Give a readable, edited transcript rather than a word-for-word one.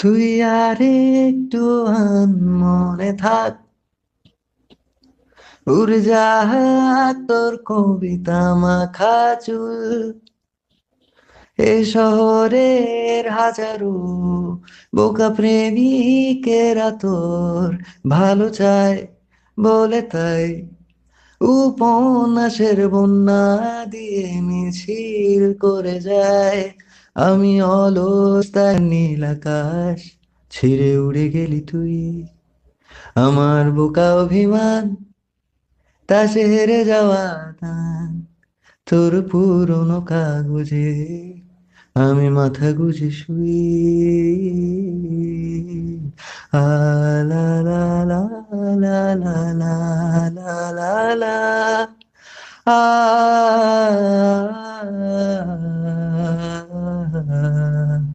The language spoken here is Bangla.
তুই আর একটু মনে থাক, উড়জাহাজ তোর কবিতা মাখা চুল, এ শহরের হাজারো বোকা প্রেমিকেরা তোর ভালো চায় বলে তাই উপন্যাসের বন্যা দিয়ে মিছিল করে যায়। আমি অলস তার নীল আকাশ ছিঁড়ে উড়ে গেলি তুই, আমার বোকা অভিমান তা সে হেরে যাওয়া দান, তোর পুরনো কাগজে আমি মাথা গুজে শুই। আ লা লা লা লা লা লা লা লা লা। আ